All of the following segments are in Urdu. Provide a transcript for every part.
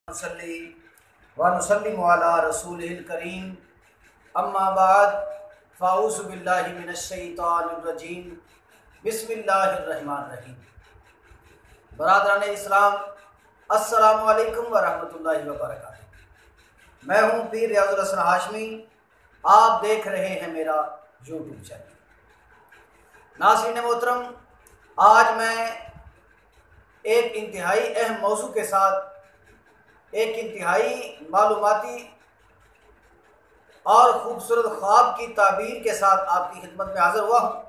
نصلی و نسلم علی رسولہ الکریم اما بعد فاعوذ باللہ من الشیطان الرجیم بسم اللہ الرحمن الرحیم۔ برادران اسلام، السلام علیکم ورحمۃ اللہ وبرکاتہ۔ میں ہوں پیر ریاض الحسن ہاشمی، آپ دیکھ رہے ہیں میرا یوٹیوب چینل۔ ناظرین محترم، آج میں ایک انتہائی اہم موضوع کے ساتھ ایک انتہائی معلوماتی اور خوبصورت خواب کی تعبیر کے ساتھ آپ کی خدمت میں حاضر ہوا ہوں۔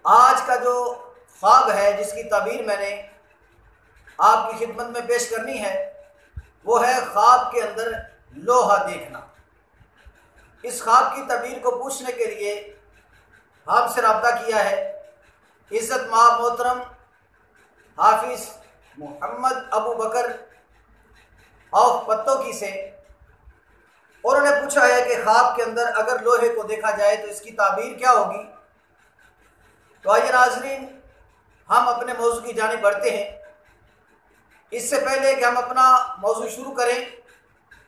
آج کا جو خواب ہے جس کی تعبیر میں نے آپ کی خدمت میں پیش کرنی ہے وہ ہے خواب کے اندر لوہا دیکھنا۔ اس خواب کی تعبیر کو پوچھنے کے لیے ہم سے رابطہ کیا ہے عزت مآب محترم حافظ محمد ابو بکر آف پتو کی سے۔ انہوں نے پوچھا ہے کہ خواب کے اندر اگر لوہے کو دیکھا جائے تو اس کی تعبیر کیا ہوگی۔ تو آئیے ناظرین، ہم اپنے موضوع کی جانب بڑھتے ہیں۔ اس سے پہلے کہ ہم اپنا موضوع شروع کریں،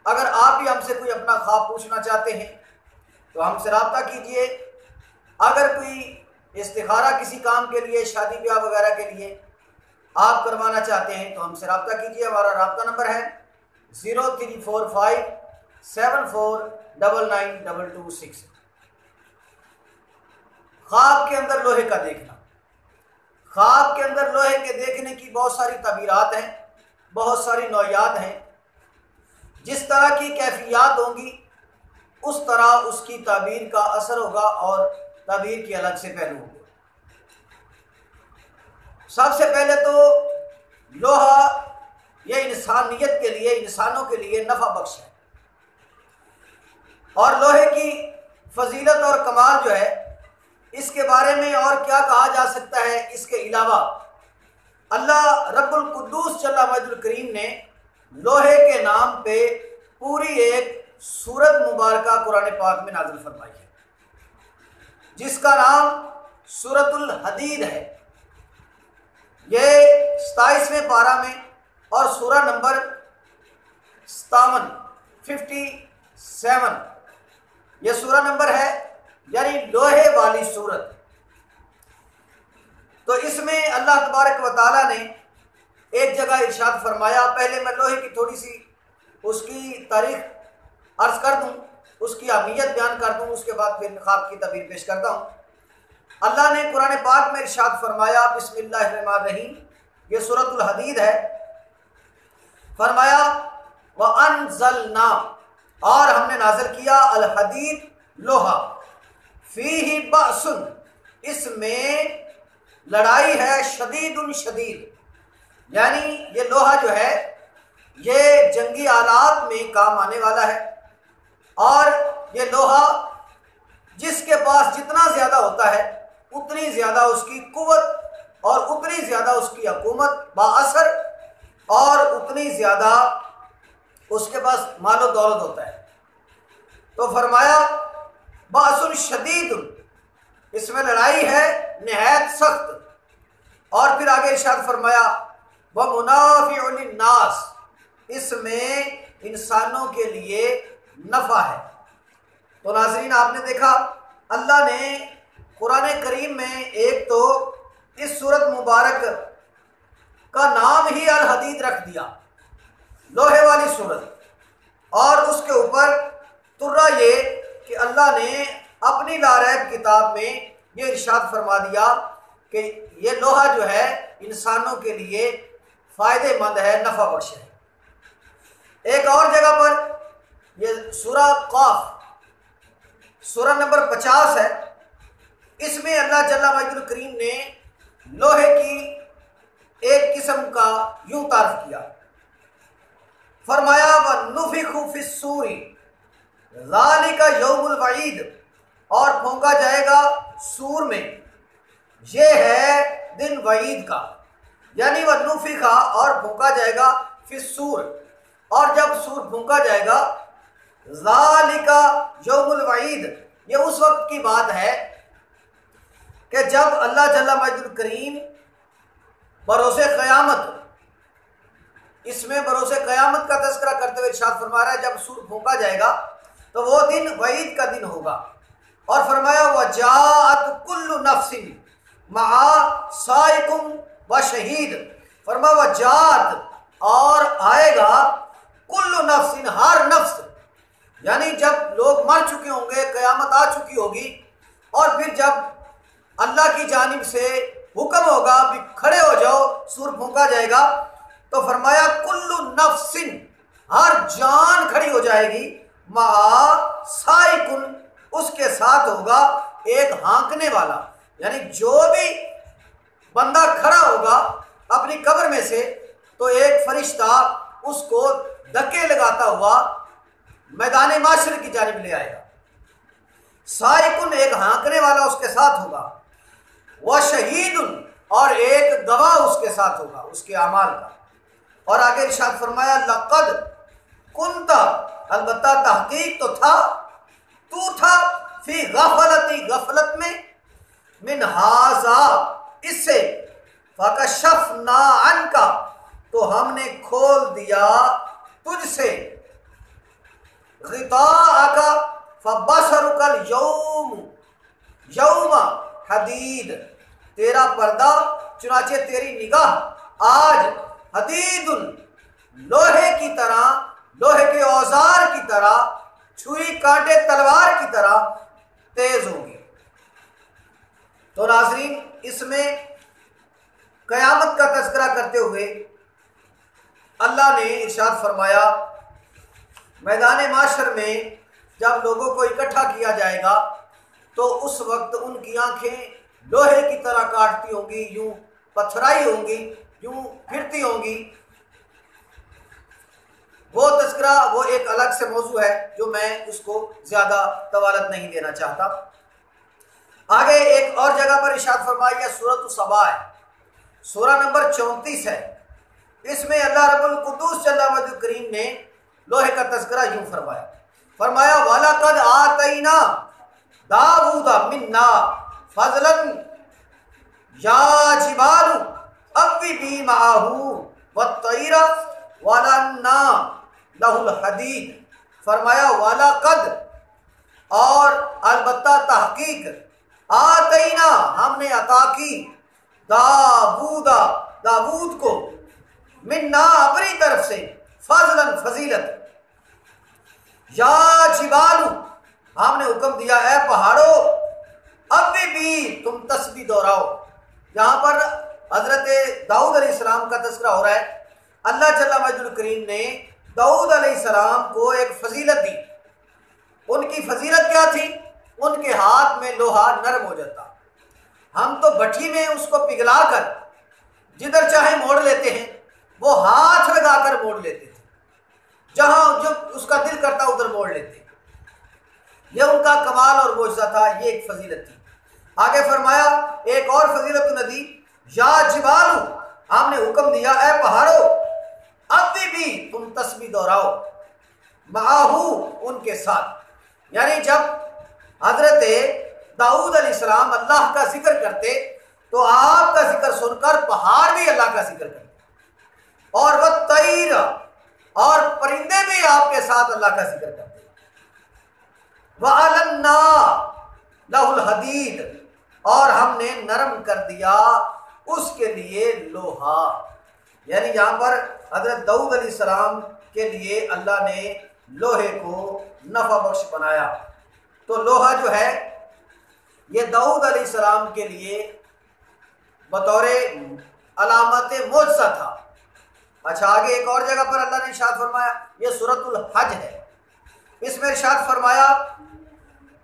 اگر آپ بھی ہم سے کوئی اپنا خواب پوچھنا چاہتے ہیں تو ہم سے رابطہ کیجئے۔ اگر کوئی استخارہ کسی کام کے لیے، شادی بیاہ وغیرہ کے لیے آپ کروانا چاہتے ہیں تو ہم سے رابطہ کیجئے۔ ہمارا رابطہ نمبر ہے 034574992266۔ خواب کے اندر لوہے کا دیکھنا۔ خواب کے اندر لوہے کے دیکھنے کی بہت ساری تعبیرات ہیں، بہت ساری نوعیات ہیں۔ جس طرح کی کیفیات ہوں گی اس طرح اس کی تعبیر کا اثر ہوگا اور تعبیر کی الگ سے پہلو ہوگا۔ سب سے پہلے تو لوہا یہ انسانیت کے لیے، انسانوں کے لیے نفع بخش ہے، اور لوہے کی فضیلت اور کمال جو ہے اس کے بارے میں اور کیا کہا جا سکتا ہے۔ اس کے علاوہ اللہ رب القدوس جل مجد الکریم نے لوہے کے نام پہ پوری ایک سورت مبارکہ قرآن پاک میں نازل فرمائی ہے جس کا نام سورۃ الحدید ہے۔ یہ 27ویں پارہ میں اور سورہ نمبر 57 یہ سورہ نمبر ہے، یعنی لوہے والی سورت۔ تو اس میں اللہ تبارک و تعالیٰ نے ایک جگہ ارشاد فرمایا، پہلے میں لوہے کی تھوڑی سی اس کی تاریخ عرض کر دوں، اس کی اہمیت بیان کر دوں، اس کے بعد پھر خواب کی تعبیر پیش کرتا ہوں۔ اللہ نے قرآن پاک میں ارشاد فرمایا، بسم اللہ الرحمن الرحیم، یہ سورۃ الحدید ہے۔ فرمایا وَأَنزَلْنَا، اور ہم نے نازل کیا، الحدید لوہا، فِيهِ بَأْسٌ، اس میں لڑائی ہے، شدید شدید، یعنی یہ لوہا جو ہے یہ جنگی آلات میں کام آنے والا ہے، اور یہ لوہا جس کے پاس جتنا زیادہ ہوتا ہے اتنی زیادہ اس کی قوت اور اتنی زیادہ اس کی حکومت با اثر، اور اتنی زیادہ اس کے پاس مال و دولت ہوتا ہے۔ تو فرمایا بأس شدید، اس میں لڑائی ہے نہایت سخت، اور پھر آگے ارشاد فرمایا ومنافع للناس، اس میں انسانوں کے لیے نفع ہے۔ تو ناظرین، آپ نے دیکھا اللہ نے قرآن کریم میں ایک تو اس سورت مبارک کا نام ہی الحدید رکھ دیا، لوہے والی سورت، اور اس کے اوپر ترا یہ کہ اللہ نے اپنی لاریب کتاب میں یہ ارشاد فرما دیا کہ یہ لوہا جو ہے انسانوں کے لیے فائدہ مند ہے، نفع بخش ہے۔ ایک اور جگہ پر یہ سورہ قاف، سورہ نمبر 50 ہے، اس میں اللہ جل مجد الکریم نے لوہے کی ایک قسم کا یوں تعارف کیا، فرمایا وَنُفِخُ فِي الصُّورِ ذَلِكَ يَوْمُ الْوَعِيدِ، اور پھونکا جائے گا سور میں، یہ ہے دن وعید کا، یعنی وَنُفِخَ، اور پھونکا جائے گا فِي الصُّورِ، اور جب سور پھونکا جائے گا، ذَلِكَ يَوْمُ الْوَعِيدِ، یہ اس وقت کی بات ہے کہ جب اللہ جل مجد الکریم بروز قیامت اس میں بروز قیامت کا تذکرہ کرتے ہوئے ارشاد فرما رہا ہے جب سور پھونکا جائے گا تو وہ دن وعید کا دن ہوگا، اور فرمایا وَجَاءَتْ كُلُّ نَفْسٍ مَعَ سَائِقٍ وَشَهِيدٍ، فرمایا وَجَاءَتْ اور آئے گا کل نفس ہر نفس، یعنی جب لوگ مر چکے ہوں گے، قیامت آ چکی ہوگی، اور پھر جب اللہ کی جانب سے حکم ہوگا بھی کھڑے ہو جاؤ، سور پھونکا جائے گا، تو فرمایا کل نفس ہر جان کھڑی ہو جائے گی، مع سائقن اس کے ساتھ ہوگا ایک ہانکنے والا، یعنی جو بھی بندہ کھڑا ہوگا اپنی قبر میں سے تو ایک فرشتہ اس کو دھکے لگاتا ہوا میدان معاشر کی جانب لے آئے گا۔ سائقن ایک ہانکنے والا اس کے ساتھ ہوگا، وشہید اور ایک گواہ اس کے ساتھ ہوگا اس کے اعمال کا۔ اور آگے ارشاد فرمایا لقد کنت، البتہ تحقیق تو تھا، تو تھا فی غفلتی غفلت میں، من ھذا اس سے، فکشفنا عنک تو ہم نے کھول دیا تجھ سے، غطاءک فبصرک اليوم یوم حدید، تیرا پردہ چنانچہ تیری نگاہ آج حدید لوہے کی طرح، لوہے کے اوزار کی طرح، چھری کانٹے تلوار کی طرح تیز ہوگی۔ تو ناظرین اس میں قیامت کا تذکرہ کرتے ہوئے اللہ نے ارشاد فرمایا میدان معاشر میں جب لوگوں کو اکٹھا کیا جائے گا تو اس وقت ان کی آنکھیں لوہے کی طرح کاٹتی ہوں گی، یوں پتھرائی ہوں گی، یوں پھرتی ہوں گی۔ وہ تذکرہ وہ ایک الگ سے موضوع ہے جو میں اس کو زیادہ طوالت نہیں دینا چاہتا۔ آگے ایک اور جگہ پر ارشاد فرمایا سورۃ الصبا ہے، سورہ نمبر 34 ہے، اس میں اللہ رب القدوس جل مجدہ کریم نے لوہے کا تذکرہ یوں فرمایا، فرمایا وَلَقَدْ آتَيْنَا دَاوُودَ مِنَّا فَضْلًا يَا جِبَالُ أَوِّبِي مَعَهُ وَالطَّيْرَ وَلَنَّا لَهُ الْحَدِيدَ، فرمایا وَلَقَدْ اور البتہ تحقیق، آتینا ہم نے عطا کی، داود کو، منا اپنی طرف سے، فضلاً فضیلت، یا جبالو ہم نے حکم دیا اے پہاڑو، اب بھی تم تسبیح دہراؤ۔ یہاں پر حضرت داؤد علیہ السلام کا تذکرہ ہو رہا ہے۔ اللہ جل مجدہ الکریم نے داؤد علیہ السلام کو ایک فضیلت دی۔ ان کی فضیلت کیا تھی؟ ان کے ہاتھ میں لوہا نرم ہو جاتا، ہم تو بھٹی میں اس کو پگھلا کر جدھر چاہے موڑ لیتے ہیں، وہ ہاتھ لگا کر موڑ لیتے تھے، جہاں جو اس کا دل کرتا ادھر موڑ لیتے۔ یہ ان کا کمال اور معجزہ تھا، یہ ایک فضیلت تھی۔ آگے فرمایا ایک اور فضیلت ندی، یا جبالو ہم نے حکم دیا اے پہاڑو، اب بھی تم تسبیح دہراؤ، معاہو ان کے ساتھ، یعنی جب حضرت داؤد علیہ السلام اللہ کا ذکر کرتے تو آپ کا ذکر سن کر پہاڑ بھی اللہ کا ذکر کرتے، اور وہ طیر اور پرندے بھی آپ کے ساتھ اللہ کا ذکر کرتے۔ وَعَلَنَّا لَهُ الْحَدِيدَ اور ہم نے نرم کر دیا اس کے لیے لوہا، یعنی یہاں پر حضرت داؤد علیہ السلام کے لیے اللہ نے لوہے کو نفع بخش بنایا۔ تو لوہا جو ہے یہ داؤد علیہ السلام کے لیے بطور علامت معجزہ تھا۔ اچھا آگے ایک اور جگہ پر اللہ نے ارشاد فرمایا، یہ سورۃ الحج ہے، اس میں ارشاد فرمایا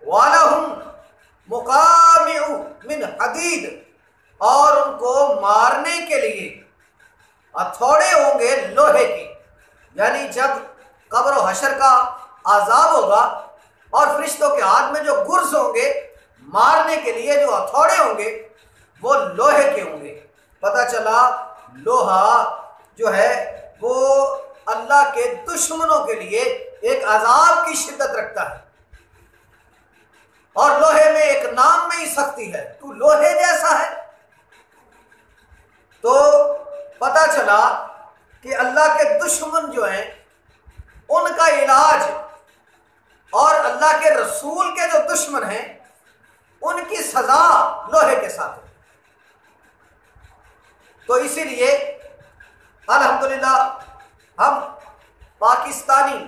وَلَهُمْ مُقَامِعُ مِنْ حَدِيدٍ اور ان کو مارنے کے لیے ہتھوڑے ہوں گے لوہے کے، یعنی جب قبر و حشر کا عذاب ہوگا اور فرشتوں کے ہاتھ میں جو گرز ہوں گے مارنے کے لیے جو ہتھوڑے ہوں گے وہ لوہے کے ہوں گے۔ پتہ چلا لوہا جو ہے وہ اللہ کے دشمنوں کے لیے ایک عذاب کی شدت رکھتا ہے، اور لوہے میں ایک نام میں ہی سختی ہے، تو لوہے جیسا ہے۔ تو پتہ چلا کہ اللہ کے دشمن جو ہیں ان کا علاج اور اللہ کے رسول کے جو دشمن ہیں ان کی سزا لوہے کے ساتھ ہے۔ تو اسی لیے الحمدللہ ہم پاکستانی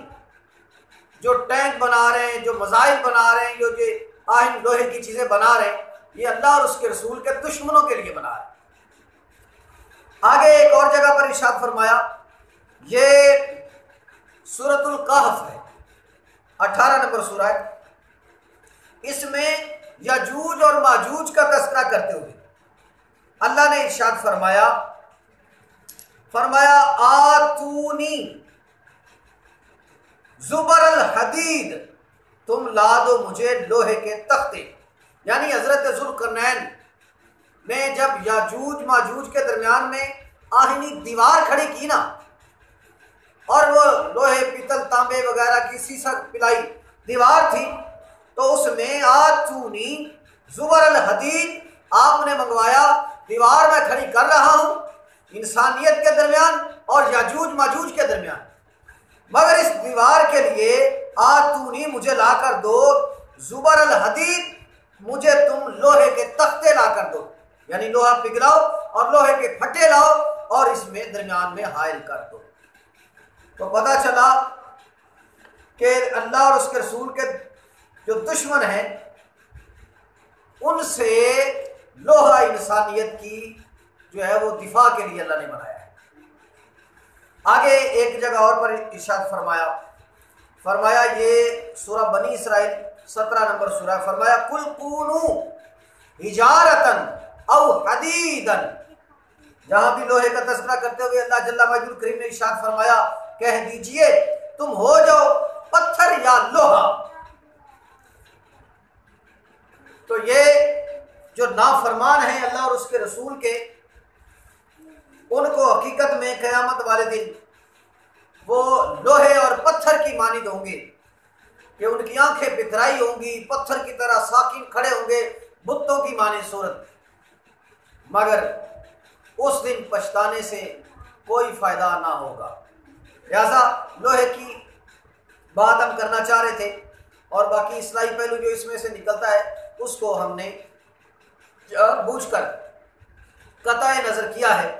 جو ٹینک بنا رہے ہیں، جو میزائل بنا رہے ہیں، جو آہن لوہے کی چیزیں بنا رہے ہیں، یہ اللہ اور اس کے رسول کے دشمنوں کے لیے بنا رہے ہیں۔ آگے ایک اور جگہ پر ارشاد فرمایا، یہ سورۃ الکہف ہے، 18 نمبر سورہ ہے، اس میں یاجوج اور ماجوج کا تذکرہ کرتے ہوئے اللہ نے ارشاد فرمایا آتونی زبر الحدید، تم لا دو مجھے لوہے کے تختے۔ یعنی حضرت ذوالقرنین نے جب یاجوج ماجوج کے درمیان میں آہنی دیوار کھڑی کی نا، اور وہ لوہے پیتل تانبے وغیرہ کی سیسا پلائی دیوار تھی، تو اس میں آتونی زبر الحدید آپ نے منگوایا، دیوار میں کھڑی کر رہا ہوں انسانیت کے درمیان اور یاجوج ماجوج کے درمیان، مگر اس دیوار کے لیے آتونی مجھے لا کر دو زبر الحدید، مجھے تم لوہے کے تختے لا کر دو، یعنی لوہا پگھلاؤ اور لوہے کے پھٹے لاؤ اور اس میں درمیان میں حائل کر دو۔ تو پتہ چلا کہ اللہ اور اس کے رسول کے جو دشمن ہیں ان سے لوہا انسانیت کی جو ہے وہ دفاع کے لیے اللہ نے بنایا ہے۔ آگے ایک جگہ اور پر ارشاد فرمایا یہ سورہ بنی اسرائیل 17 نمبر سورہ، فرمایا قُلْ كُونُوا حِجَارَةً أَوْ حَدِيدًا، جہاں بھی لوہے کا تذکرہ کرتے ہوئے اللہ جل مجدہ الکریم نے ارشاد فرمایا کہہ دیجئے تم ہو جاؤ پتھر یا لوہا۔ تو یہ جو نافرمان ہیں اللہ اور اس کے رسول کے، ان کو حقیقت میں قیامت والے دن وہ لوہے اور پتھر کی مانند ہوں گے کہ ان کی آنکھیں پتھرائی ہوں گی، پتھر کی طرح ساکن کھڑے ہوں گے، بتوں کی مانند صورت، مگر اس دن پچھتانے سے کوئی فائدہ نہ ہوگا۔ لہذا لوہے کی بات ہم کرنا چاہ رہے تھے، اور باقی اصلاحی پہلو جو اس میں سے نکلتا ہے اس کو ہم نے بوجھ کر قطع نظر کیا ہے۔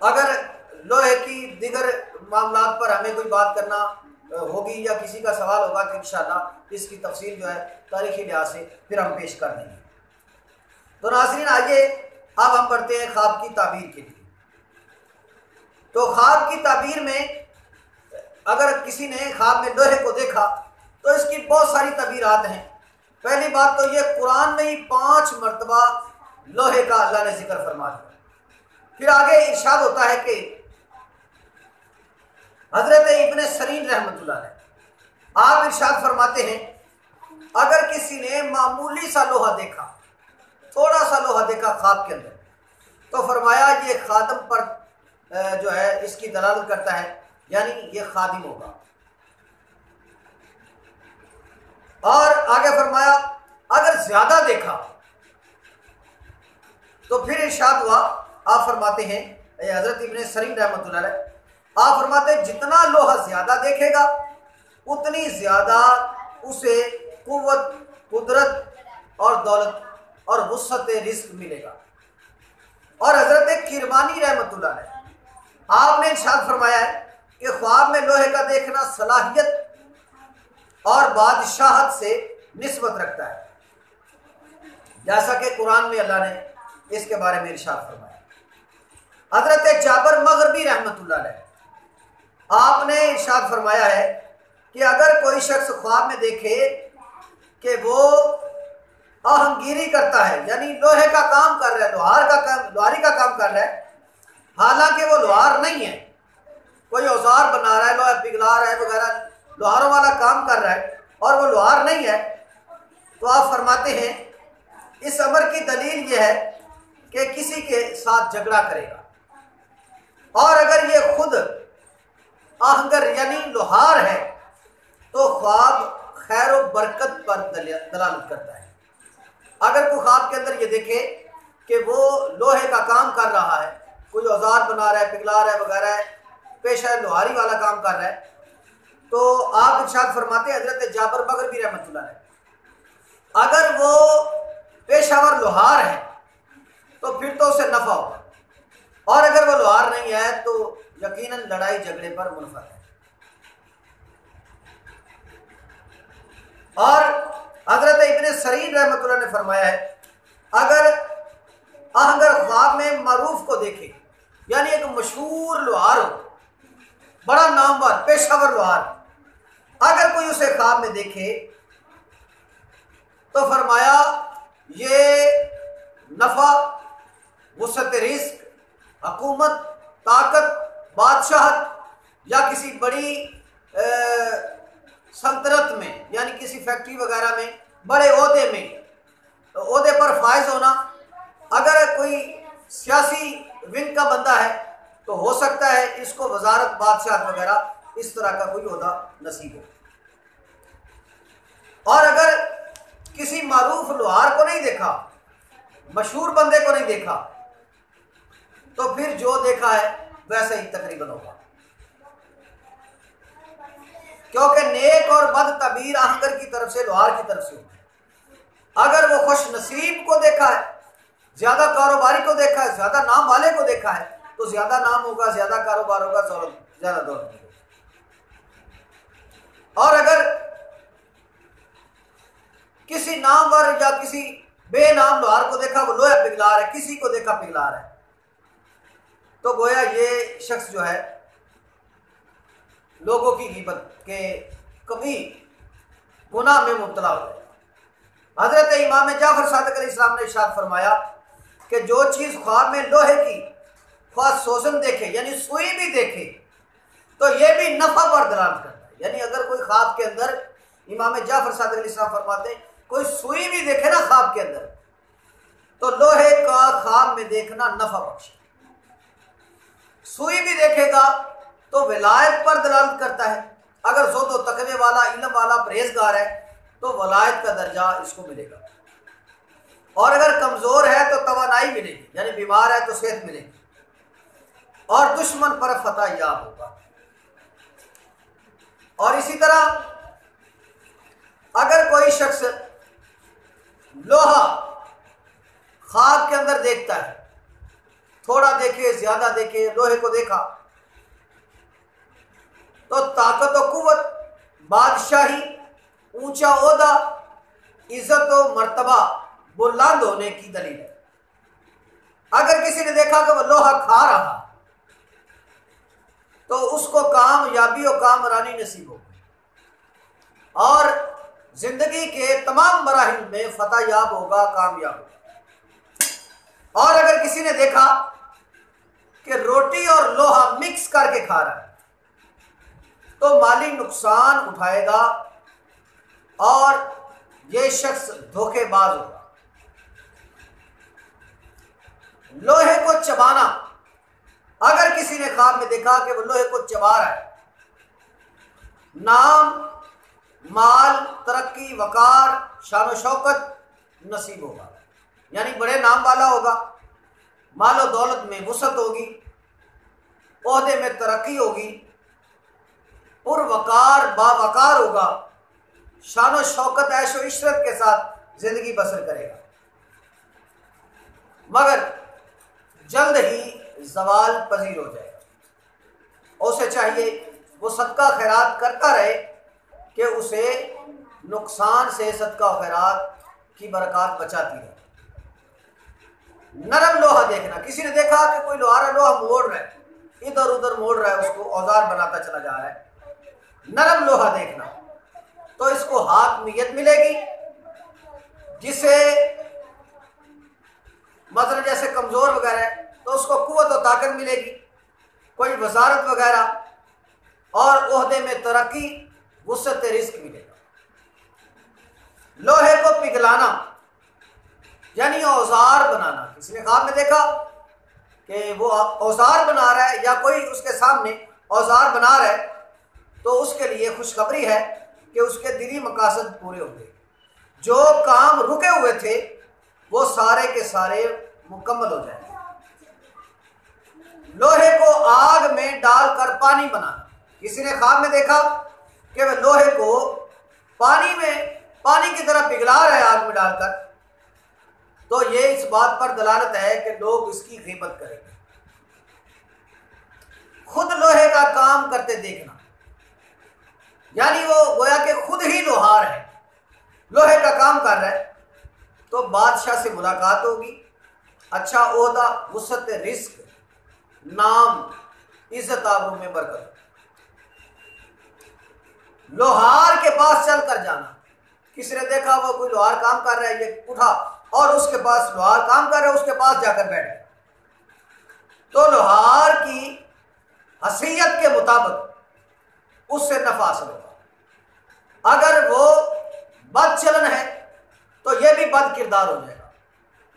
اگر لوہے کی دیگر معاملات پر ہمیں کوئی بات کرنا ہوگی یا کسی کا سوال ہوگا تو انشاءاللہ اس کی تفصیل جو ہے تاریخی لحاظ سے پھر ہم پیش کر دیں گے۔ تو ناظرین آئیے اب ہم پڑھتے ہیں خواب کی تعبیر کے لیے۔ تو خواب کی تعبیر میں اگر کسی نے خواب میں لوہے کو دیکھا تو اس کی بہت ساری تعبیرات ہیں۔ پہلی بات تو یہ قرآن میں ہی 5 مرتبہ لوہے کا اللہ نے ذکر فرما دیا۔ پھر آگے ارشاد ہوتا ہے کہ حضرت ابن سیرین رحمۃ اللہ علیہ آپ ارشاد فرماتے ہیں اگر کسی نے معمولی سا لوہا دیکھا، تھوڑا سا لوہا دیکھا خواب کے اندر، تو فرمایا یہ خادم پر جو ہے اس کی دلالت کرتا ہے، یعنی یہ خادم ہوگا۔ اور آگے فرمایا اگر زیادہ دیکھا تو پھر ارشاد ہوا، آپ فرماتے ہیں حضرت ابن سیرین رحمۃ اللہ علیہ آپ فرماتے ہیں جتنا لوہا زیادہ دیکھے گا اتنی زیادہ اسے قوت، قدرت اور دولت اور وسعت رزق ملے گا۔ اور حضرت کرمانی رحمۃ اللہ علیہ آپ نے ارشاد فرمایا ہے کہ خواب میں لوہے کا دیکھنا صلاحیت اور بادشاہت سے نسبت رکھتا ہے، جیسا کہ قرآن میں اللہ نے اس کے بارے میں ارشاد فرمایا۔ حضرت جابر مغربی رحمۃ اللہ علیہ آپ نے ارشاد فرمایا ہے کہ اگر کوئی شخص خواب میں دیکھے کہ وہ آہنگیری کرتا ہے، یعنی لوہے کا کام کر رہا ہے، لوہاری کا کام کر رہا ہے، حالانکہ وہ لوہار نہیں ہے، کوئی اوزار بنا رہا ہے، لوہا پگھلا رہا ہے وغیرہ، لوہاروں والا کام کر رہا ہے اور وہ لوہار نہیں ہے، تو آپ فرماتے ہیں اس امر کی دلیل یہ ہے کہ کسی کے ساتھ جھگڑا کرے گا، اور اگر یہ خود آہنگر یعنی لوہار ہے تو خواب خیر و برکت پر دلالت کرتا ہے۔ اگر کوئی خواب کے اندر یہ دیکھے کہ وہ لوہے کا کام کر رہا ہے کوئی اوزار بنا رہا ہے، پگھلا رہا ہے وغیرہ ہے، پیشہ لوہاری والا کام کر رہا ہے، تو آپ ارشاد فرماتے ہیں حضرت جابر مغربی رحمۃ اللہ علیہ، اگر وہ پیشہ ور لوہار ہے تو پھر تو اسے نفع ہوگا، اور اگر وہ لوہار نہیں ہے تو یقیناً لڑائی جھگڑے پر منفرد ہے۔ اور حضرت ابن سیرین رحمۃ اللہ نے فرمایا ہے اگر آہنگر خواب میں معروف کو دیکھے، یعنی ایک مشہور لوہار ہو، بڑا نامور پیشہ ور لوہار، اگر کوئی اسے خواب میں دیکھے تو فرمایا یہ نفع، وسعت رزق، حکومت، طاقت، بادشاہت یا کسی بڑی سلطنت میں، یعنی کسی فیکٹری وغیرہ میں بڑے عہدے پر فائز ہونا، اگر کوئی سیاسی ونگ کا بندہ ہے تو ہو سکتا ہے اس کو وزارت، بادشاہت وغیرہ اس طرح کا کوئی عہدہ نصیب ہو۔ اور اگر کسی معروف لوہار کو نہیں دیکھا، مشہور بندے کو نہیں دیکھا، تو پھر جو دیکھا ہے ویسا ہی تقریباً ہوگا، کیونکہ نیک اور بد تعبیر آہنگر کی طرف سے، لوہار کی طرف سے ہوتی ہے۔ اگر وہ خوش نصیب کو دیکھا ہے، زیادہ کاروباری کو دیکھا ہے، زیادہ نام والے کو دیکھا ہے، تو زیادہ نام ہوگا، زیادہ کاروبار ہوگا، زیادہ دولت ہوگی۔ اور اگر کسی نامور یا کسی بے نام لوہار کو دیکھا، وہ لوہا پگھلا رہا ہے، کسی کو دیکھا پگھلا رہا ہے، تو گویا یہ شخص جو ہے لوگوں کی غیبت کے کبھی گناہ میں مبتلا ہو جائے۔ حضرت امام جعفر صادق علیہ السلام نے ارشاد فرمایا کہ جو چیز خواب میں لوہے کی خواہ سوزن دیکھے، یعنی سوئی بھی دیکھے، تو یہ بھی نفع پر دلالت کرتا ہے۔ یعنی اگر کوئی خواب کے اندر، امام جعفر صادق علیہ السلام فرماتے ہیں کوئی سوئی بھی دیکھے نا خواب کے اندر، تو لوہے کا خواب میں دیکھنا نفع بخش۔ سوئی بھی دیکھے گا تو ولایت پر دلالت کرتا ہے، اگر زہد و تقوی والا، علم والا، پرہیزگار ہے تو ولایت کا درجہ اس کو ملے گا، اور اگر کمزور ہے تو توانائی ملے گی، یعنی بیمار ہے تو صحت ملے گی، اور دشمن پر فتح یاب ہوگا۔ اور اسی طرح اگر کوئی شخص لوہا خواب کے اندر دیکھتا ہے، تھوڑا دیکھے، زیادہ دیکھے، لوہے کو دیکھا، تو طاقت و قوت، بادشاہی، اونچا عہدہ، عزت و مرتبہ، بلند ہونے کی دلیل ہے۔ اگر کسی نے دیکھا کہ وہ لوہا کھا رہا تو اس کو کامیابی و کامرانی نصیب ہوگی، اور زندگی کے تمام مراحل میں فتح یاب ہوگا، کامیاب ہوگا۔ اور اگر کسی نے دیکھا کہ روٹی اور لوہا مکس کر کے کھا رہا ہے تو مالی نقصان اٹھائے گا، اور یہ شخص دھوکے باز ہوگا۔ لوہے کو چبانا، اگر کسی نے خواب میں دیکھا کہ وہ لوہے کو چبا رہا ہے، نام، مال، ترقی، وقار، شان و شوکت نصیب ہوگا، یعنی بڑے نام والا ہوگا، مال و دولت میں وسعت ہوگی، عہدے میں ترقی ہوگی، پر وقار، باوقار ہوگا، شان و شوکت، عیش و عشرت کے ساتھ زندگی بسر کرے گا، مگر جلد ہی زوال پذیر ہو جائے گا۔ اسے چاہیے وہ صدقہ خیرات کرتا رہے کہ اسے نقصان سے صدقہ و خیرات کی برکات بچاتی ہے۔ نرم لوہا دیکھنا، کسی نے دیکھا کہ کوئی لوہارا لوہا موڑ رہا ہے، ادھر ادھر موڑ رہا ہے، اس کو اوزار بناتا چلا جا رہا ہے، نرم لوہا دیکھنا، تو اس کو حاکمیت ملے گی، جسے مثلا جیسے کمزور وغیرہ ہے تو اس کو قوت و طاقت ملے گی، کوئی وزارت وغیرہ، اور عہدے میں ترقی، وسعت رزق ملے گا۔ لوہے کو پگھلانا یعنی اوزار بنانا، کسی نے خواب میں دیکھا کہ وہ اوزار بنا رہا ہے یا کوئی اس کے سامنے اوزار بنا رہا ہے، تو اس کے لیے خوشخبری ہے کہ اس کے دینی مقاصد پورے ہوں گے، جو کام رکے ہوئے تھے وہ سارے کے سارے مکمل ہو جائیں گے۔ لوہے کو آگ میں ڈال کر پانی بنانا۔ کسی نے خواب میں دیکھا کہ وہ لوہے کو پانی کی طرح پگھلا رہا ہے آگ میں ڈال کر، تو یہ اس بات پر دلالت ہے کہ لوگ اس کی غیبت کریں گے۔ خود لوہے کا کام کرتے دیکھنا، یعنی وہ گویا کہ خود ہی لوہار ہے، لوہے کا کام کر رہا ہے، تو بادشاہ سے ملاقات ہوگی، اچھا عہدہ، وسعت رزق، نام، عزت آبرو میں برکت۔ لوہار کے پاس چل کر جانا، کسی نے دیکھا وہ کوئی لوہار کام کر رہا ہے، یہ اٹھا اور اس کے پاس لوہار کام کر رہا ہے، اس کے پاس جا کر بیٹھ گیا، تو لوہار کی حیثیت کے مطابق اس سے نفع حاصل ہوگا۔ اگر وہ بد چلن ہے تو یہ بھی بد کردار ہو جائے گا،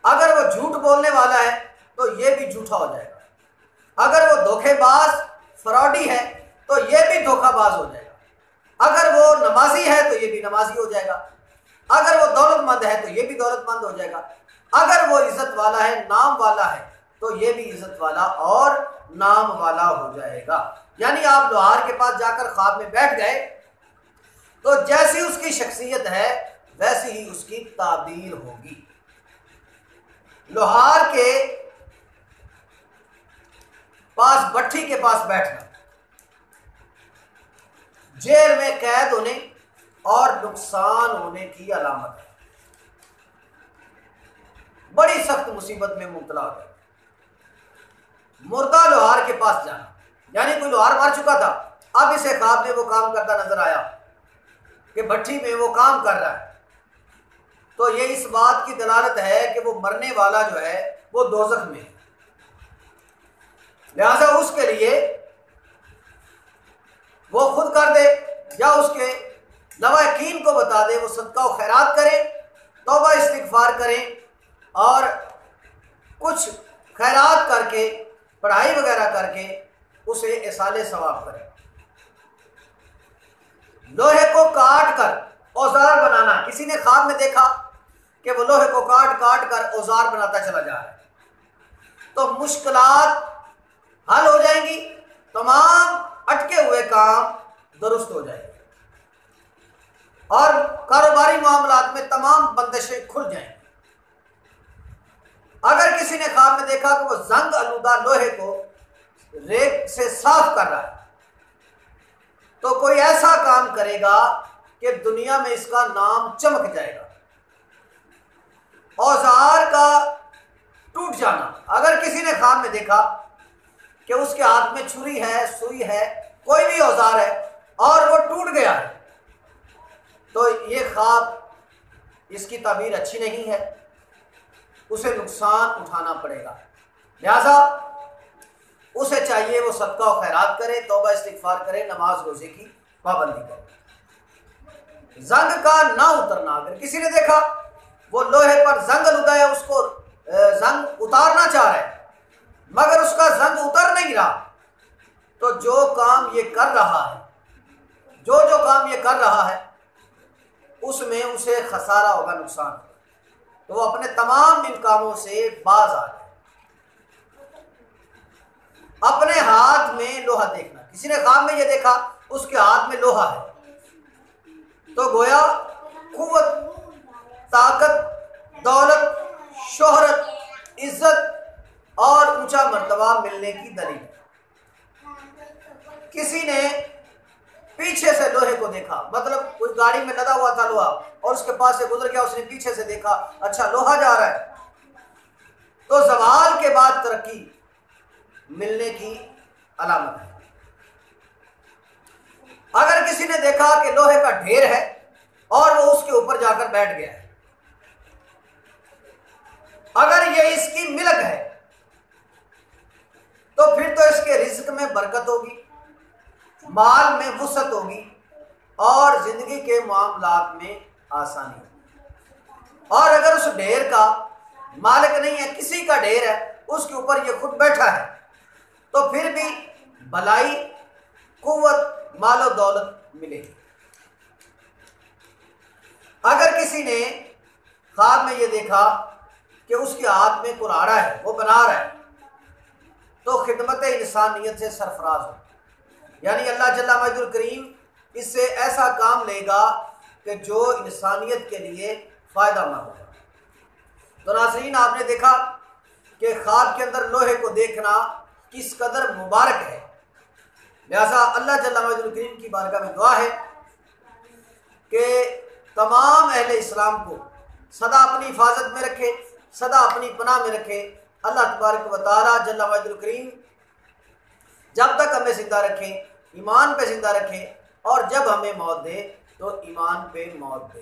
اگر وہ جھوٹ بولنے والا ہے تو یہ بھی جھوٹا ہو جائے گا، اگر وہ دھوکے باز فراڈی ہے تو یہ بھی دھوکہ باز ہو جائے گا، اگر وہ نمازی ہے تو یہ بھی نمازی ہو جائے گا، اگر وہ دولت مند ہے تو یہ بھی دولت مند ہو جائے گا، اگر وہ عزت والا ہے، نام والا ہے، تو یہ بھی عزت والا اور نام والا ہو جائے گا۔ یعنی آپ لوہار کے پاس جا کر خواب میں بیٹھ گئے تو جیسی اس کی شخصیت ہے ویسی ہی اس کی تعبیر ہوگی۔ لوہار کے پاس، بٹھی کے پاس بیٹھنا جیل میں قید ہونے اور نقصان ہونے کی علامت ہے، بڑی سخت مصیبت میں مبتلا ہو گیا۔ مردہ لوہار کے پاس جانا، یعنی کوئی لوہار مر چکا تھا، اب اسے خواب میں وہ کام کرتا نظر آیا کہ بھٹی میں وہ کام کر رہا ہے، تو یہ اس بات کی دلالت ہے کہ وہ مرنے والا جو ہے وہ دوزخ میں ہے، لہذا اس کے لیے وہ خود کر دے یا اس کے لواحقین کو بتا دے، وہ صدقہ و خیرات کریں، توبہ استغفار کریں اور کچھ خیرات کر کے، پڑھائی وغیرہ کر کے اسے ایصال ثواب کریں۔ لوہے کو کاٹ کر اوزار بنانا، کسی نے خواب میں دیکھا کہ وہ لوہے کو کاٹ کاٹ کر اوزار بناتا چلا جا رہا ہے، تو مشکلات حل ہو جائیں گی، تمام اٹکے ہوئے کام درست ہو جائیں گے اور کاروباری معاملات میں تمام بندشیں کھل جائیں گی۔ اگر کسی نے خواب میں دیکھا کہ وہ زنگ آلودہ لوہے کو ریت سے صاف کر رہا ہے تو کوئی ایسا کام کرے گا کہ دنیا میں اس کا نام چمک جائے گا۔ اوزار کا ٹوٹ جانا، اگر کسی نے خواب میں دیکھا کہ اس کے ہاتھ میں چھری ہے، سوئی ہے، کوئی بھی اوزار ہے اور وہ ٹوٹ گیا ہے تو یہ خواب، اس کی تعبیر اچھی نہیں ہے، اسے نقصان اٹھانا پڑے گا، لہذا اسے چاہیے وہ صدقہ و خیرات کرے، توبہ استغفار کرے، نماز روزے کی پابندی کرے۔ زنگ کا نہ اترنا، اگر کسی نے دیکھا وہ لوہے پر زنگ آلودہ ہے، اس کو زنگ اتارنا چاہ رہا ہے مگر اس کا زنگ اتر نہیں رہا، تو جو کام یہ کر رہا ہے، جو کام یہ کر رہا ہے اس میں اسے خسارہ ہوگا، نقصان ہوگا، تو وہ اپنے تمام ان کاموں سے باز آ جائے۔ اپنے ہاتھ میں لوہا دیکھنا، کسی نے خواب میں یہ دیکھا اس کے ہاتھ میں لوہا ہے تو گویا قوت، طاقت، دولت، شہرت، عزت اور اونچا مرتبہ ملنے کی دلیل ہے۔ کسی نے پیچھے سے لوہے کو دیکھا، مطلب کوئی گاڑی میں لدا ہوا تھا لوہا اور اس کے پاس سے گزر گیا، اس نے پیچھے سے دیکھا اچھا لوہا جا رہا ہے، تو زوال کے بعد ترقی ملنے کی علامت ہے۔ اگر کسی نے دیکھا کہ لوہے کا ڈھیر ہے اور وہ اس کے اوپر جا کر بیٹھ گیا ہے، اگر یہ اس کی ملک ہے تو پھر تو اس کے رزق میں برکت ہوگی، مال میں وسعت ہوگی اور زندگی کے معاملات میں آسانی ہوگی۔ اور اگر اس ڈھیر کا مالک نہیں ہے، کسی کا ڈھیر ہے، اس کے اوپر یہ خود بیٹھا ہے، تو پھر بھی بھلائی، قوت، مال و دولت ملے گی۔ اگر کسی نے خواب میں یہ دیکھا کہ اس کے ہاتھ میں کلہاڑا ہے، وہ بنا رہا ہے، تو خدمت انسانیت سے سرفراز ہو، یعنی اللہ جل مجد الکریم اس سے ایسا کام لے گا کہ جو انسانیت کے لیے فائدہ مند ہوگا۔ تو ناظرین، آپ نے دیکھا کہ خواب کے اندر لوہے کو دیکھنا کس قدر مبارک ہے، لہذا اللہ جل مجد الکریم کی بارگاہ میں دعا ہے کہ تمام اہل اسلام کو سدا اپنی حفاظت میں رکھے، سدا اپنی پناہ میں رکھے۔ اللہ تبارک و تعالی جل مجد الکریم جب تک ہمیں زندہ رکھیں ایمان پہ زندہ رکھیں، اور جب ہمیں موت دے تو ایمان پہ موت دے۔